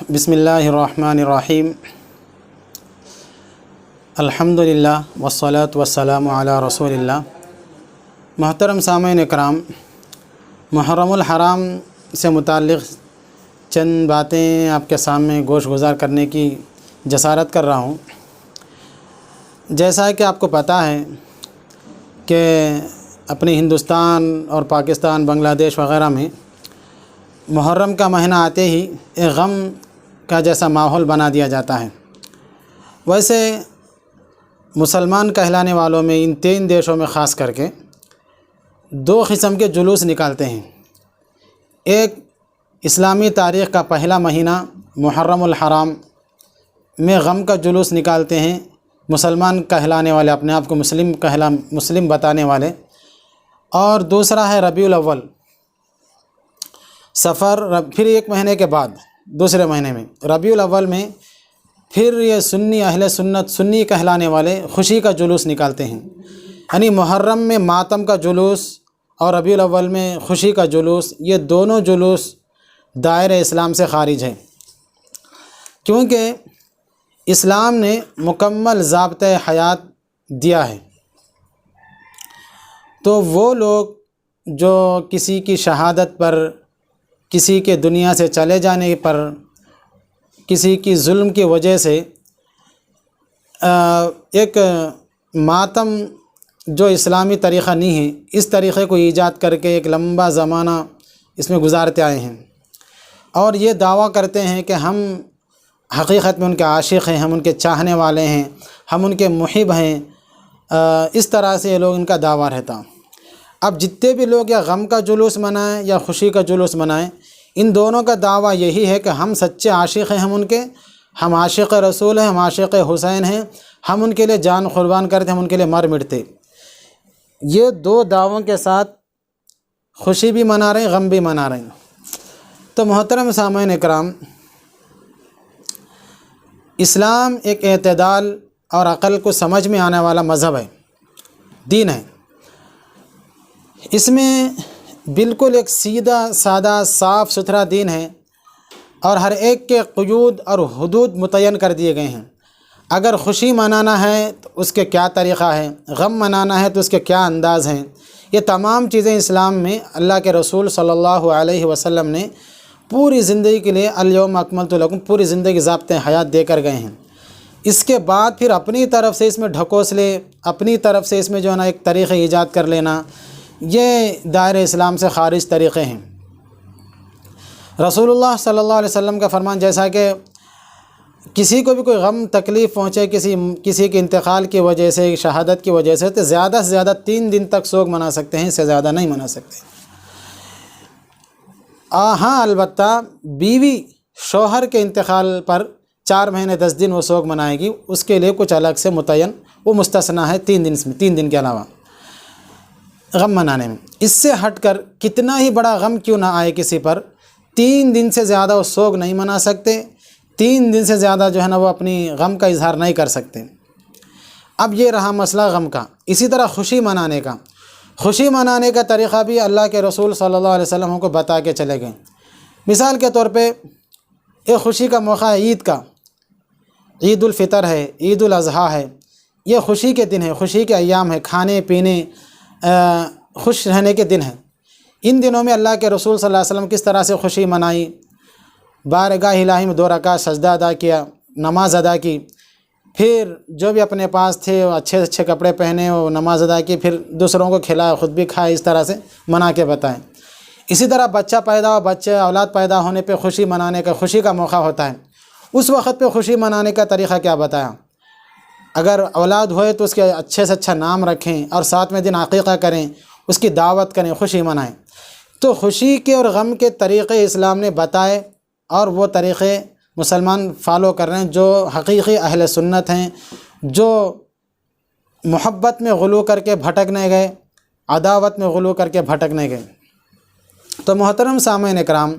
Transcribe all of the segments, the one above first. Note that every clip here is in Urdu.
بسم اللہ الرحمن الرحیم الحمدللہ والصلاة والسلام علی رسول اللہ۔ محترم سامعین اکرام، محرم الحرام سے متعلق چند باتیں آپ کے سامنے گوش گزار کرنے کی جسارت کر رہا ہوں۔ جیسا کہ آپ کو پتہ ہے کہ اپنے ہندوستان اور پاکستان، بنگلہ دیش وغیرہ میں محرم کا مہینہ آتے ہی ایک غم کا جیسا ماحول بنا دیا جاتا ہے۔ ویسے مسلمان کہلانے والوں میں ان 3 دیشوں میں خاص کر کے 2 قسم کے جلوس نکالتے ہیں۔ ایک اسلامی تاریخ کا پہلا مہینہ محرم الحرام میں غم کا جلوس نکالتے ہیں مسلمان کہلانے والے، اپنے آپ کو مسلم بتانے والے، اور دوسرا ہے ربیع الاول، سفر، پھر 1 مہینے کے بعد دوسرے مہینے میں ربیع الاول میں پھر یہ سنی اہل سنت، سنی کہلانے والے خوشی کا جلوس نکالتے ہیں۔ یعنی محرم میں ماتم کا جلوس اور ربیع الاول میں خوشی کا جلوس، یہ دونوں جلوس دائرۂ اسلام سے خارج ہے، کیونکہ اسلام نے مکمل ضابطۂ حیات دیا ہے۔ تو وہ لوگ جو کسی کی شہادت پر، کسی کے دنیا سے چلے جانے پر، کسی کی ظلم کی وجہ سے ایک ماتم جو اسلامی طریقہ نہیں ہے، اس طریقے کو ایجاد کر کے ایک لمبا زمانہ اس میں گزارتے آئے ہیں، اور یہ دعویٰ کرتے ہیں کہ ہم حقیقت میں ان کے عاشق ہیں، ہم ان کے چاہنے والے ہیں، ہم ان کے محب ہیں۔ اس طرح سے یہ لوگ، ان کا دعویٰ رہتا۔ اب جتنے بھی لوگ یا غم کا جلوس منائیں یا خوشی کا جلوس منائیں، ان دونوں کا دعویٰ یہی ہے کہ ہم سچے عاشق ہیں، ہم ان کے، ہم عاشق رسول ہیں، ہم عاشق حسین ہیں، ہم ان کے لیے جان قربان کرتے، ہم ان کے لیے مر مٹتے۔ یہ 2 دعووں کے ساتھ خوشی بھی منا رہے ہیں، غم بھی منا رہے ہیں۔ تو محترم سامعین اکرام، اسلام ایک اعتدال اور عقل کو سمجھ میں آنے والا مذہب ہے، دین ہے۔ اس میں بالکل ایک سیدھا سادہ صاف ستھرا دین ہے، اور ہر ایک کے قیود اور حدود متعین کر دیے گئے ہیں۔ اگر خوشی منانا ہے تو اس کے کیا طریقہ ہے، غم منانا ہے تو اس کے کیا انداز ہیں، یہ تمام چیزیں اسلام میں اللہ کے رسول صلی اللہ علیہ وسلم نے پوری زندگی کے لیے الیوم اکملت لکم، پوری زندگی ضابطۂ حیات دے کر گئے ہیں۔ اس کے بعد پھر اپنی طرف سے اس میں ڈھکوسلے، اپنی طرف سے اس میں جو ہے نا ایک طریقے ایجاد کر لینا، یہ دائرۂ اسلام سے خارج طریقے ہیں۔ رسول اللہ صلی اللہ علیہ وسلم کا فرمان جیسا کہ کسی کو بھی کوئی غم تکلیف پہنچے، کسی کے انتقال کی وجہ سے، شہادت کی وجہ سے، تو زیادہ سے زیادہ 3 دن تک سوگ منا سکتے ہیں، اس سے زیادہ نہیں منا سکتے۔ ہاں، البتہ بیوی شوہر کے انتقال پر 4 مہینے 10 دن وہ سوگ منائے گی، اس کے لیے کچھ الگ سے متعین وہ مستثنیٰ ہے 3 دن کے علاوہ غم منانے میں۔ اس سے ہٹ کر کتنا ہی بڑا غم کیوں نہ آئے کسی پر، 3 دن سے زیادہ وہ سوگ نہیں منا سکتے، 3 دن سے زیادہ جو ہے نا وہ اپنی غم کا اظہار نہیں کر سکتے۔ اب یہ رہا مسئلہ غم کا۔ اسی طرح خوشی منانے کا، خوشی منانے کا طریقہ بھی اللہ کے رسول صلی اللہ علیہ وسلم کو بتا کے چلے گئے۔ مثال کے طور پہ ایک خوشی کا موقع ہے عید کا، عید الفطر ہے، عید الاضحیٰ ہے، یہ خوشی کے دن ہے، خوشی کے ایام ہے، کھانے پینے، خوش رہنے کے دن ہیں۔ ان دنوں میں اللہ کے رسول صلی اللہ علیہ وسلم کس طرح سے خوشی منائی، بارگاہ الہی میں 2 رکعت سجدہ ادا کیا، نماز ادا کی، پھر جو بھی اپنے پاس تھے وہ اچھے کپڑے پہنے، وہ نماز ادا کی، پھر دوسروں کو کھلائے، خود بھی کھائے، اس طرح سے منا کے بتائیں۔ اسی طرح اولاد پیدا ہونے پہ خوشی منانے کا، خوشی کا موقع ہوتا ہے، اس وقت پہ خوشی منانے کا طریقہ کیا بتایا۔ اگر اولاد ہوئے تو اس کے اچھے سے اچھا نام رکھیں، اور 7ویں دن عقیقہ کریں، اس کی دعوت کریں، خوشی منائیں۔ تو خوشی کے اور غم کے طریقے اسلام نے بتائے، اور وہ طریقے مسلمان فالو کر رہے ہیں، جو حقیقی اہل سنت ہیں، جو محبت میں غلو کر کے بھٹک نہیں گئے، عداوت میں غلو کر کے بھٹک نہیں گئے۔ تو محترم سامعین اکرام،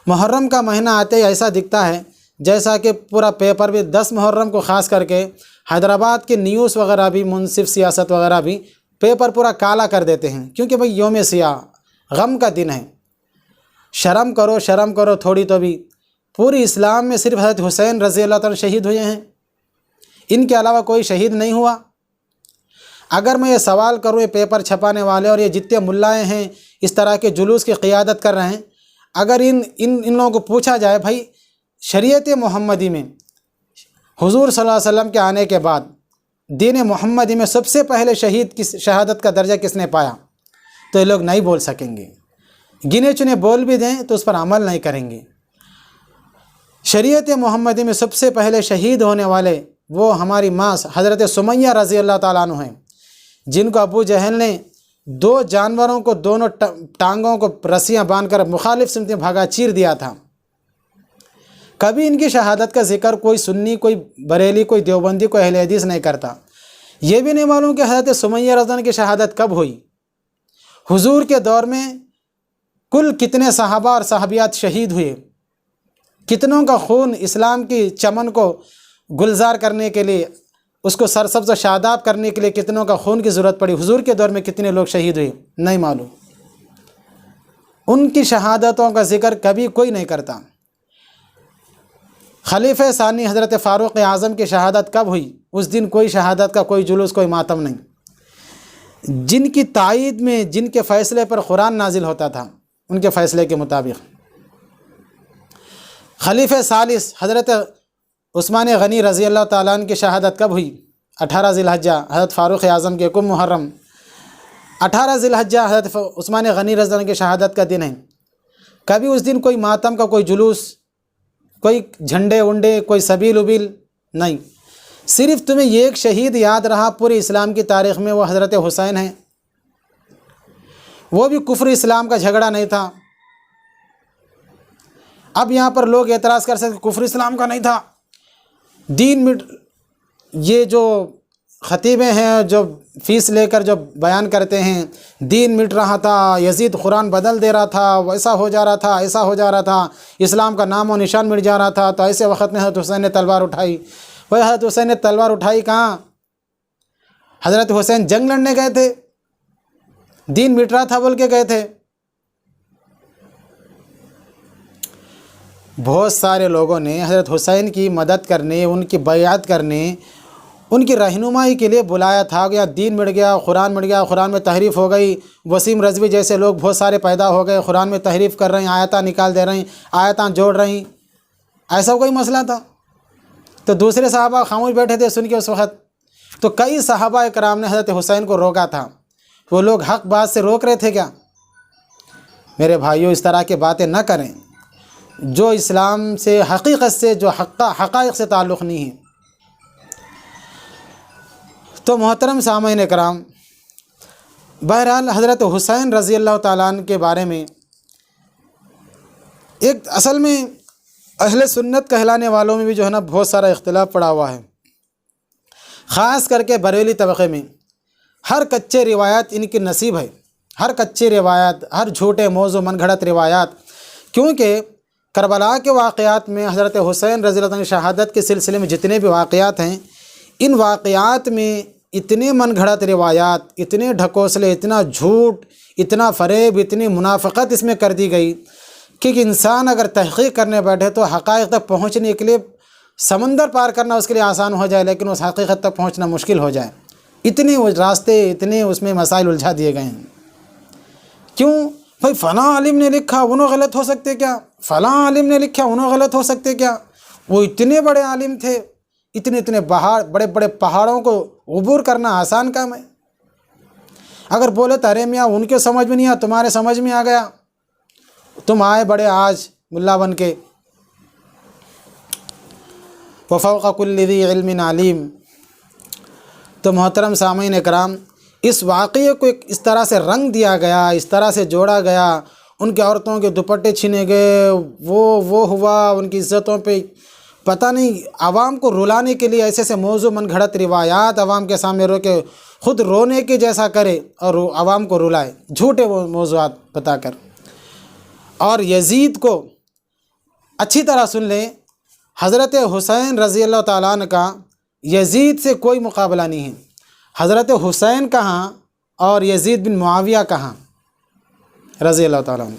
محرم کا مہینہ آتے ہی ایسا دکھتا ہے جیسا کہ پورا پیپر بھی 10 محرم کو خاص کر کے حیدرآباد کے نیوز وغیرہ بھی، منصف سیاست وغیرہ بھی پیپر پورا کالا کر دیتے ہیں، کیونکہ بھئی یوم سیاہ، غم کا دن ہے۔ شرم کرو تھوڑی تو بھی، پوری اسلام میں صرف حضرت حسین رضی اللہ تعالیٰ شہید ہوئے ہیں، ان کے علاوہ کوئی شہید نہیں ہوا۔ اگر میں یہ سوال کروں، یہ پیپر چھپانے والے اور یہ جتنے ملائیں ہیں اس طرح کے جلوس کی قیادت کر رہے ہیں، اگر ان لوگوں کو پوچھا جائے بھائی شریعت محمدی میں حضور صلی اللہ علیہ وسلم کے آنے کے بعد دین محمدی میں سب سے پہلے شہادت کا درجہ کس نے پایا، تو یہ لوگ نہیں بول سکیں گے، گنے چنے بول بھی دیں تو اس پر عمل نہیں کریں گے۔ شریعت محمدی میں سب سے پہلے شہید ہونے والے وہ ہماری ماں حضرت سمیہ رضی اللہ تعالیٰ عنہ ہیں، جن کو ابو جہل نے 2 جانوروں کو دونوں ٹانگوں کو رسیاں باندھ کر مخالف سمت میں بھگا چیر دیا تھا۔ کبھی ان کی شہادت کا ذکر کوئی سنی، کوئی بریلی، کوئی دیوبندی، کوئی اہل حدیث نہیں کرتا۔ یہ بھی نہیں معلوم کہ حضرت سمیہ رضی اللہ عنہ کی شہادت کب ہوئی، حضور کے دور میں کل کتنے صحابہ اور صحابیات شہید ہوئے، کتنوں کا خون اسلام کی چمن کو گلزار کرنے کے لیے، اس کو سرسبز و شاداب کرنے کے لیے کتنوں کا خون کی ضرورت پڑی، حضور کے دور میں کتنے لوگ شہید ہوئے، نہیں معلوم۔ ان کی شہادتوں کا ذکر کبھی کوئی نہیں کرتا۔ خلیفہ ثانی حضرت فاروق اعظم کی شہادت کب ہوئی، اس دن کوئی شہادت کا کوئی جلوس، کوئی ماتم نہیں۔ جن کی تائید میں، جن کے فیصلے پر قرآن نازل ہوتا تھا، ان کے فیصلے کے مطابق۔ خلیفہ ثالث حضرت عثمان غنی رضی اللہ تعالیٰ عنہ کی شہادت کب ہوئی؟ 18 ذی الحجہ، حضرت فاروق اعظم کے 1 محرم 18 ذی الحجہ حضرت عثمان غنی رضی اللہ عنہ کی شہادت کا دن ہے۔ کبھی اس دن کوئی ماتم کا کوئی جلوس، کوئی جھنڈے ونڈے، کوئی سبیل وبیل نہیں۔ صرف تمہیں یہ ایک شہید یاد رہا پورے اسلام کی تاریخ میں، وہ حضرت حسین ہیں۔ وہ بھی کفر اسلام کا جھگڑا نہیں تھا۔ اب یہاں پر لوگ اعتراض کر سکتے کفر اسلام کا نہیں تھا، دین مٹ، یہ جو خطیبیں ہیں جو فیس لے کر جو بیان کرتے ہیں دین مٹ رہا تھا، یزید قرآن بدل دے رہا تھا، ویسا ہو جا رہا تھا، ایسا ہو جا رہا تھا، اسلام کا نام و نشان مٹ جا رہا تھا، تو ایسے وقت میں حضرت حسین نے تلوار اٹھائی۔ وہ حضرت حسین نے تلوار اٹھائی کہاں؟ حضرت حسین جنگ لڑنے گئے تھے، دین مٹ رہا تھا بول کے گئے تھے۔ بہت سارے لوگوں نے حضرت حسین کی مدد کرنے، ان کی بیعت کرنے، ان کی رہنمائی کے لیے بلایا تھا کہ دین مٹ گیا، قرآن مٹ گیا، قرآن میں تحریف ہو گئی، وسیم رضوی جیسے لوگ بہت سارے پیدا ہو گئے، قرآن میں تحریف کر رہے ہیں، آیتاں نکال دے رہے ہیں، آیتاں جوڑ رہے ہیں، ایسا کوئی مسئلہ تھا؟ تو دوسرے صحابہ خاموش بیٹھے تھے سن کے اس وقت؟ تو کئی صحابہ اکرام نے حضرت حسین کو روکا تھا۔ وہ لوگ حق بات سے روک رہے تھے کیا؟ میرے بھائیوں، اس طرح کی باتیں نہ کریں جو اسلام سے، حقیقت سے، جو حقائق سے تعلق نہیں ہے۔ تو محترم سامعین اکرام، بہرحال حضرت حسین رضی اللہ تعالیٰ عنہ کے بارے میں ایک اصل میں اہل سنت کہلانے والوں میں بھی جو ہے نا بہت سارا اختلاف پڑا ہوا ہے، خاص کر کے بریلی طبقے میں۔ ہر کچے روایات ان کی نصیب ہے، ہر کچے روایات، ہر جھوٹے موضوع من گھڑت روایات، کیونکہ کربلا کے واقعات میں حضرت حسین رضی اللہ عنہ کی شہادت کے سلسلے میں جتنے بھی واقعات ہیں، ان واقعات میں اتنے من گھڑت روایات، اتنے ڈھکوسلے، اتنا جھوٹ، اتنا فریب، اتنی منافقت اس میں کر دی گئی کہ انسان اگر تحقیق کرنے بیٹھے تو حقائق تک پہنچنے کے لیے سمندر پار کرنا اس کے لیے آسان ہو جائے، لیکن اس حقیقت تک پہنچنا مشکل ہو جائے۔ اتنے وہ راستے، اتنے اس میں مسائل الجھا دیے گئے ہیں۔ کیوں بھائی؟ فلاں عالم نے لکھا، انہوں غلط ہو سکتے کیا؟ فلاں عالم نے لکھا، انہوں غلط ہو سکتے کیا؟ وہ اتنے بڑے عالم تھے، اتنے بڑے بڑے پہاڑوں کو عبور کرنا آسان کام ہے۔ اگر بولے تو ارے میاں ان کے سمجھ میں نہیں آیا، تمہارے سمجھ میں آ گیا، تم آئے بڑے آج ملا بن کے۔ وفوق کل ذی علم علیم۔ تو محترم سامعین اکرام، اس واقعے کو اس طرح سے رنگ دیا گیا، اس طرح سے جوڑا گیا، ان کے عورتوں کے دوپٹے چھینے گئے، وہ ہوا، ان کی عزتوں پہ پتہ نہیں، عوام کو رلانے کے لیے ایسے ایسے موضوع من گھڑت روایات عوام کے سامنے رو کے خود رونے کے جیسا کرے اور عوام کو رلائے، جھوٹے وہ موضوعات بتا کر۔ اور یزید کو اچھی طرح سن لیں، حضرت حسین رضی اللہ تعالیٰ عنہ کا یزید سے کوئی مقابلہ نہیں ہے۔ حضرت حسین کہاں اور یزید بن معاویہ کہاں رضی اللہ تعالیٰ عنہ۔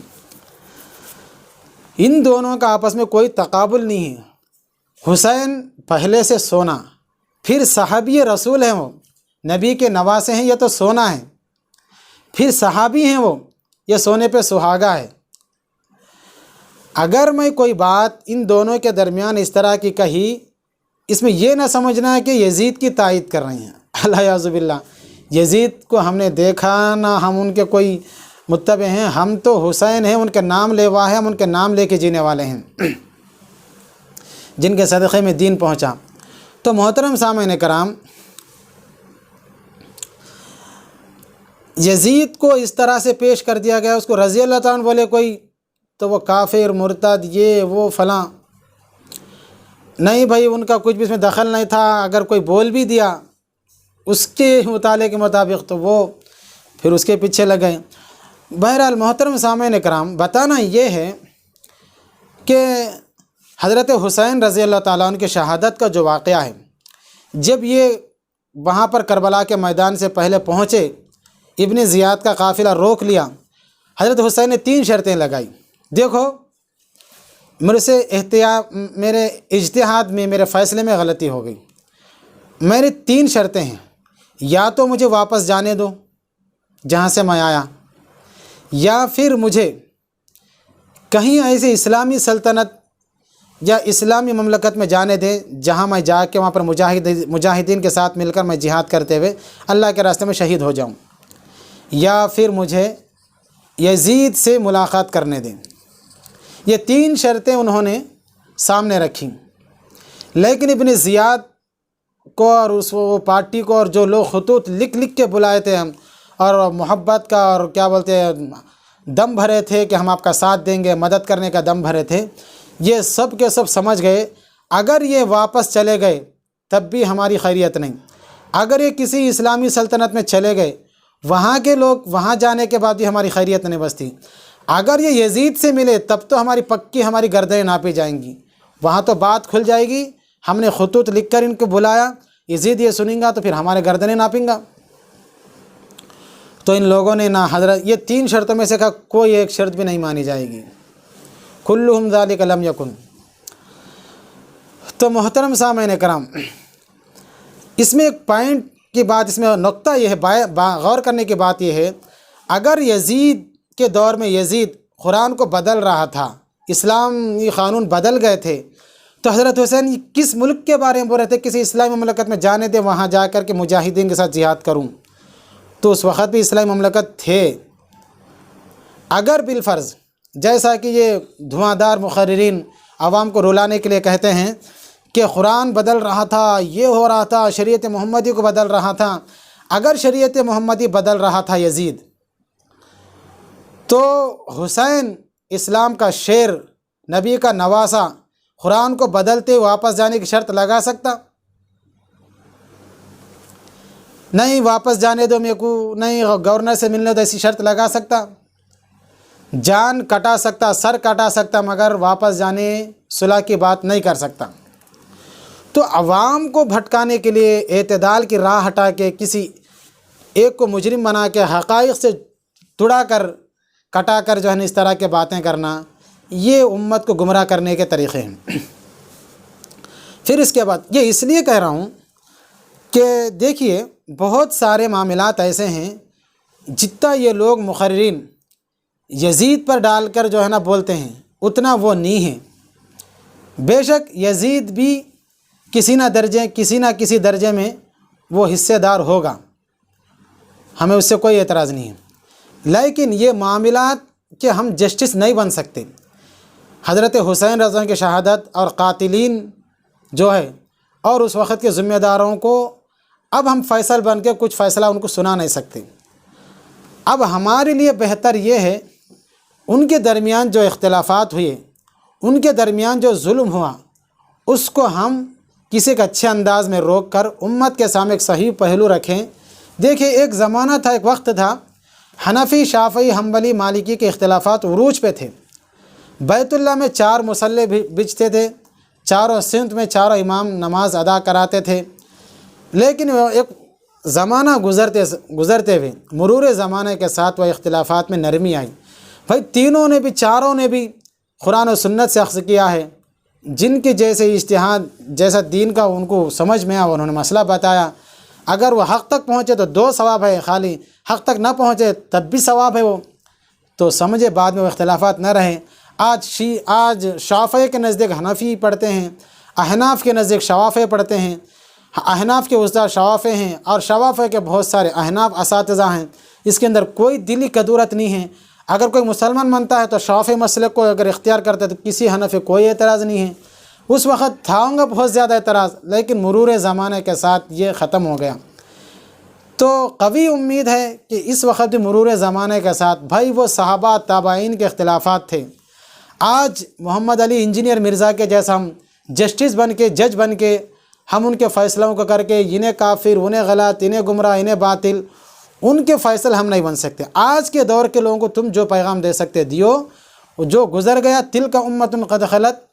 ان دونوں کا آپس میں کوئی تقابل نہیں ہے۔ حسین پہلے سے سونا، پھر صحابی رسول ہیں، وہ نبی کے نواسے ہیں، یہ تو سونا ہے، پھر صحابی ہیں، وہ یہ سونے پہ سہاگا ہے۔ اگر میں کوئی بات ان دونوں کے درمیان اس طرح کی کہی، اس میں یہ نہ سمجھنا ہے کہ یزید کی تائید کر رہی ہیں، اللہ یعوذ باللہ۔ یزید کو ہم نے دیکھا نہ، ہم ان کے کوئی متبع ہیں، ہم تو حسین ہیں، ان کے نام لیوا ہے، ہم ان کے نام لے کے جینے والے ہیں جن کے صدقے میں دین پہنچا۔ تو محترم سامعین کرام، یزید کو اس طرح سے پیش کر دیا گیا، اس کو رضی اللہ تعالیٰ عنہ بولے کوئی تو وہ کافر، مرتد، یہ وہ فلاں، نہیں بھائی، ان کا کچھ بھی اس میں دخل نہیں تھا۔ اگر کوئی بول بھی دیا اس کے مطالعے کے مطابق تو وہ پھر اس کے پیچھے لگ گئے۔ بہرحال محترم سامعین کرام، بتانا یہ ہے کہ حضرت حسین رضی اللہ تعالیٰ عنہ کی شہادت کا جو واقعہ ہے، جب یہ وہاں پر کربلا کے میدان سے پہلے پہنچے، ابن زیاد کا قافلہ روک لیا، حضرت حسین نے 3 شرطیں لگائی۔ دیکھو، میرے اجتہاد میں، میرے فیصلے میں غلطی ہو گئی، میری 3 شرطیں ہیں، یا تو مجھے واپس جانے دو جہاں سے میں آیا، یا پھر مجھے کہیں ایسی اسلامی سلطنت یا اسلامی مملکت میں جانے دے جہاں میں جا کے وہاں پر مجاہدین کے ساتھ مل کر میں جہاد کرتے ہوئے اللہ کے راستے میں شہید ہو جاؤں، یا پھر مجھے یزید سے ملاقات کرنے دیں۔ یہ 3 شرطیں انہوں نے سامنے رکھیں، لیکن ابن زیاد کو اور اس پارٹی کو اور جو لوگ خطوط لکھ لکھ کے بلائے تھے ہم، اور محبت کا اور کیا بولتے ہیں دم بھرے تھے کہ ہم آپ کا ساتھ دیں گے، مدد کرنے کا دم بھرے تھے، یہ سب کے سب سمجھ گئے اگر یہ واپس چلے گئے تب بھی ہماری خیریت نہیں، اگر یہ کسی اسلامی سلطنت میں چلے گئے وہاں کے لوگ وہاں جانے کے بعد بھی ہماری خیریت نہیں بستی، اگر یہ یزید سے ملے تب تو ہماری گردنیں ناپی جائیں گی، وہاں تو بات کھل جائے گی، ہم نے خطوط لکھ کر ان کو بلایا، یزید یہ سنیں گا تو پھر ہمارے گردنیں ناپیں گا۔ تو ان لوگوں نے نہ حضرت یہ 3 شرطوں میں سے کہا کوئی ایک شرط بھی نہیں مانی جائے گی، کلہم ذالک لم یکن۔ تو محترم سامعین کرام، اس میں ایک پوائنٹ کی بات، اس میں نقطہ یہ ہے، غور کرنے کی بات یہ ہے، اگر یزید کے دور میں یزید قرآن کو بدل رہا تھا، اسلامی قانون بدل گئے تھے، تو حضرت حسین کس ملک کے بارے میں بول رہے تھے؟ کسی اسلامی مملکت میں جانے دے، وہاں جا کر کے مجاہدین کے ساتھ جہاد کروں، تو اس وقت بھی اسلامی مملکت تھے۔ اگر بالفرض جیسا کہ یہ دھواں دار مقررین عوام کو رلانے کے لیے کہتے ہیں کہ قرآن بدل رہا تھا، یہ ہو رہا تھا، شریعت محمدی کو بدل رہا تھا، اگر شریعت محمدی بدل رہا تھا یزید، تو حسین اسلام کا شیر، نبی کا نواسا، قرآن کو بدلتے واپس جانے کی شرط لگا سکتا؟ نہیں، واپس جانے دو میرے کو، نہیں گورنر سے ملنے دو، ایسی شرط لگا سکتا؟ جان کٹا سکتا، سر کٹا سکتا، مگر واپس جانے صلح کی بات نہیں کر سکتا۔ تو عوام کو بھٹکانے کے لیے، اعتدال کی راہ ہٹا کے کسی ایک کو مجرم بنا کے حقائق سے تڑا کر کٹا کر جو ہے نا اس طرح کے باتیں کرنا، یہ امت کو گمراہ کرنے کے طریقے ہیں۔ پھر اس کے بعد یہ اس لیے کہہ رہا ہوں کہ دیکھیے بہت سارے معاملات ایسے ہیں جتنا یہ لوگ مقررین یزید پر ڈال کر جو ہے نا بولتے ہیں اتنا وہ نہیں ہے۔ بے شک یزید بھی کسی نہ کسی درجے میں وہ حصے دار ہوگا، ہمیں اس سے کوئی اعتراض نہیں ہے، لیکن یہ معاملات کہ ہم جسٹس نہیں بن سکتے۔ حضرت حسین رضی اللہ عنہ کی شہادت اور قاتلین جو ہے اور اس وقت کے ذمہ داروں کو اب ہم فیصل بن کے کچھ فیصلہ ان کو سنا نہیں سکتے۔ اب ہمارے لیے بہتر یہ ہے ان کے درمیان جو اختلافات ہوئے، ان کے درمیان جو ظلم ہوا، اس کو ہم کسی ایک اچھے انداز میں روک کر امت کے سامنے ایک صحیح پہلو رکھیں۔ دیکھیں ایک زمانہ تھا، ایک وقت تھا، حنفی، شافعی، حنبلی، مالکی کے اختلافات عروج پہ تھے۔ بیت اللہ میں 4 مصلے بچتے تھے، چاروں سمت میں 4 امام نماز ادا کراتے تھے، لیکن ایک زمانہ گزرتے ہوئے مرور زمانے کے ساتھ وہ اختلافات میں نرمی آئی۔ بھائی تینوں نے بھی، چاروں نے بھی قرآن و سنت سے اخذ کیا ہے، جن کے جیسے اجتہاد جیسا دین کا ان کو سمجھ میں آیا، انہوں نے مسئلہ بتایا، اگر وہ حق تک پہنچے تو 2 ثواب ہے، خالی حق تک نہ پہنچے تب بھی ثواب ہے وہ، تو سمجھے بعد میں وہ اختلافات نہ رہیں۔ آج شافعی کے نزدیک حنفی پڑھتے ہیں، احناف کے نزدیک شوافعی پڑھتے ہیں، احناف کے استاد شوافعی ہیں، اور شوافعی کے بہت سارے احناف اساتذہ ہیں۔ اس کے اندر کوئی دلی کدورت نہیں ہے۔ اگر کوئی مسلمان مانتا ہے تو شافعی مسلک کو اگر اختیار کرتا ہے تو کسی حنفی کوئی اعتراض نہیں ہے۔ اس وقت تھا ہوں گا بہت زیادہ اعتراض، لیکن مرور زمانے کے ساتھ یہ ختم ہو گیا۔ تو قوی امید ہے کہ اس وقت بھی مرور زمانے کے ساتھ، بھائی وہ صحابہ تابعین کے اختلافات تھے، آج محمد علی انجینئر مرزا کے جیسا ہم جسٹس بن کے، جج بن کے، ہم ان کے فیصلوں کو کر کے انہیں کافر، انہیں غلط، انہیں گمراہ، انہیں باطل، ان کے فیصل ہم نہیں بن سکتے۔ آج کے دور کے لوگوں کو تم جو پیغام دے سکتے دیو، جو گزر گیا تلک امۃ قد خلت،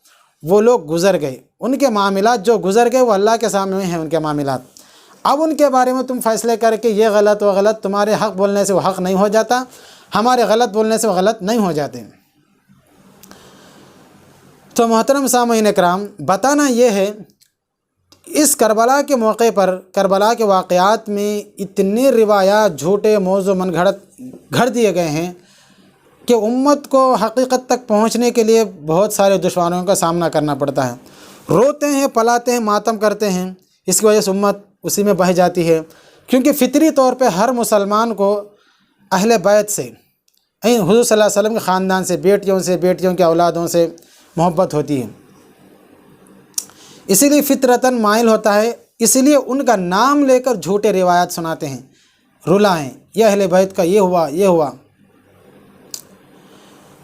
وہ لوگ گزر گئے، ان کے معاملات جو گزر گئے وہ اللہ کے سامنے ہیں ان کے معاملات۔ اب ان کے بارے میں تم فیصلے کر کے یہ غلط وہ غلط، تمہارے حق بولنے سے وہ حق نہیں ہو جاتا، ہمارے غلط بولنے سے وہ غلط نہیں ہو جاتے۔ تو محترم سامعین اکرام، بتانا یہ ہے، اس کربلا کے موقع پر، کربلا کے واقعات میں اتنے روایات جھوٹے موضوع من گھڑت گھڑ دیے گئے ہیں کہ امت کو حقیقت تک پہنچنے کے لیے بہت سارے دشواریوں کا سامنا کرنا پڑتا ہے۔ روتے ہیں، پلاتے ہیں، ماتم کرتے ہیں، اس کی وجہ سے امت اسی میں بہہ جاتی ہے، کیونکہ فطری طور پہ ہر مسلمان کو اہل بیت سے، حضور صلی اللہ علیہ وسلم کے خاندان سے، بیٹیوں کے اولادوں سے محبت ہوتی ہے، اسی لیے فطرتاً مائل ہوتا ہے، اسی لیے ان کا نام لے کر جھوٹے روایات سناتے ہیں، رلائیں، یہ اہل بیت کا یہ ہوا۔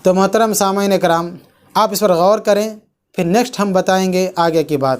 تو محترم سامعین کرام، آپ اس پر غور کریں، پھر نیکسٹ ہم بتائیں گے آگے کی بات۔